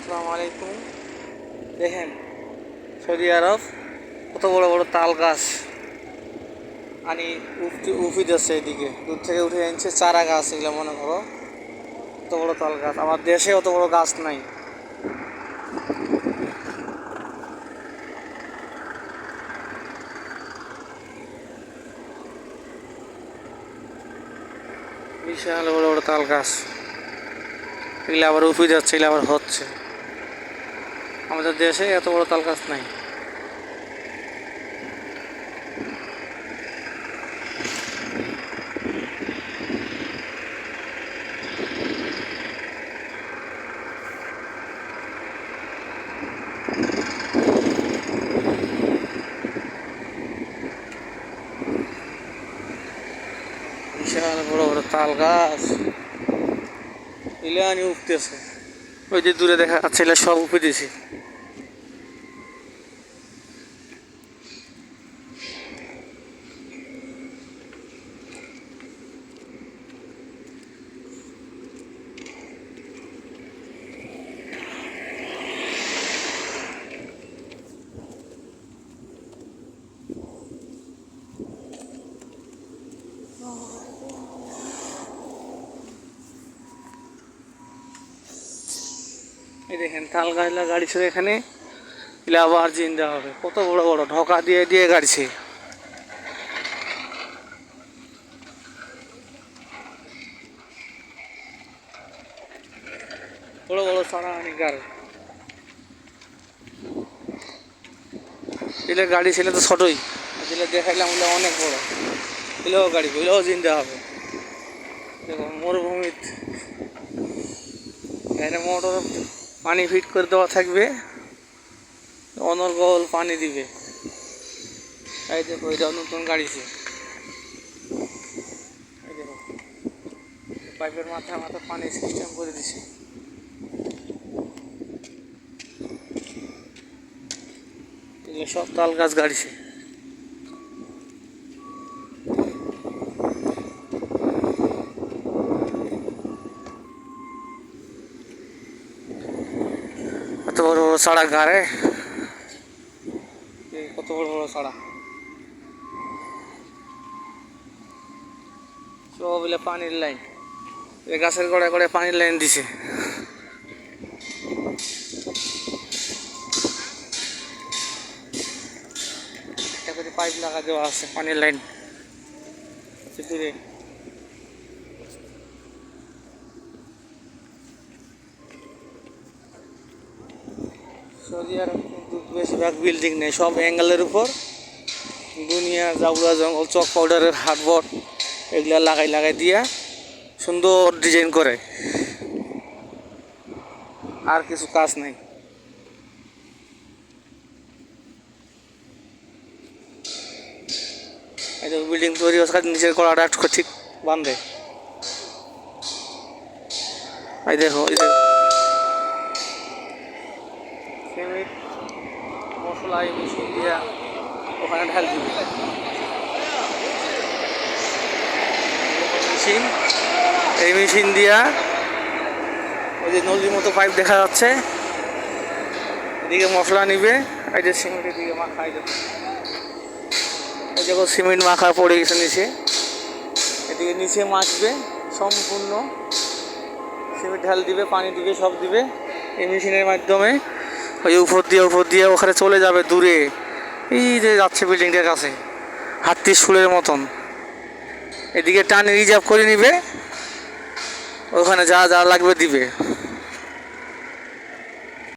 আসসালামু আলাইকুম। দেখেন সৌদি আরব কত বড় বড় তাল গাছ আনি উফি যাচ্ছে, এদিকে দূর থেকে উঠে আনছে চারা গাছ। এগুলো মনে করো কত বড় তাল গাছ, আমার দেশে অত বড় গাছ নাই। বিশাল বড় বড় তাল গাছ, এগুলো আবার উফি যাচ্ছে, এগুলো আবার হচ্ছে। আমাদের দেশে এত বড় তাল গাছ নাই। বিশাল বড় বড় তাল গাছ ইলানি উঠতেছে, ওই যে দূরে দেখা যাচ্ছে এগুলো সব উপে দিয়েছে। এই দেখেন তাল গাছলা গাড়ি ছিল এখানে, এগুলো আবার জিন্দা হবে। কত বড় বড় ঢোকা দিয়ে দিয়ে গাড়ছে, বড় বড় সারা অনেক গাড়ি। এগুলো গাড়ি ছিল তো ছোটই, যেগুলো দেখাইলাম ওগুলো অনেক বড়। এগুলোও গাড়ি, এগুলোও জিন্দা হবে। দেখো মরুভূমিত এখানে মোটর পানি ফিট করে দেওয়া থাকবে, অনর্গল পানি দিবে। এই দেখো এটা নতুন গাড়িছে, এই দেখো পাইপের মাথায় মাথায় পানি সিস্টেম করে দিছে। এগুলো সব তাল গাছ গাড়িছে। এত বড় বড় সড়ক গাড়ে, কত বড় বড় সড়ক, সব বলে পানির লাইন। এই গাছের গোড়ায় গোড়ায় পানির লাইন দিছে। একটা করে পাইপ লাগা দেওয়া আছে পানির লাইন দূরে। সৌদি আরব কিন্তু বেশিরভাগ বিল্ডিং নেই, সব অ্যাঙ্গেলের উপর দুনিয়া জাউলা জঙ্গল চক পাউডারের হাটবোর্ড এগুলা লাগাই লাগাই দিয়া সুন্দর ডিজাইন করে, আর কিছু কাজ নাই। এই যে বিল্ডিং তৈরি হচ্ছে, নিচের কড়াটা ঠিক বাঁধে। এই দেখো এই দেখো সিমেন্ট মশলা এই মেশিন দিয়া ওখানে ঢাল দিবে। মেশিন, এই মেশিন দিয়া ওই যে নদীর মতো পাইপ দেখা যাচ্ছে, এদিকে মশলা নিবে, এই যে সিমেন্ট এদিকে মাখাই দেবে। এই দেখো সিমেন্ট মাখা পড়ে গেছে নিচে, এদিকে নিচে মাখবে সম্পূর্ণ, সিমেন্ট ঢাল দিবে, পানি দিবে, সব দিবে এই মেশিনের মাধ্যমে। ওই উপর দিয়ে ওখানে চলে যাবে দূরে, এই যে যাচ্ছে বিল্ডিংটার কাছে হাতির শুলের মতন। এদিকে টানে রিজার্ভ করে নিবে, ওখানে যা যা লাগবে দিবে।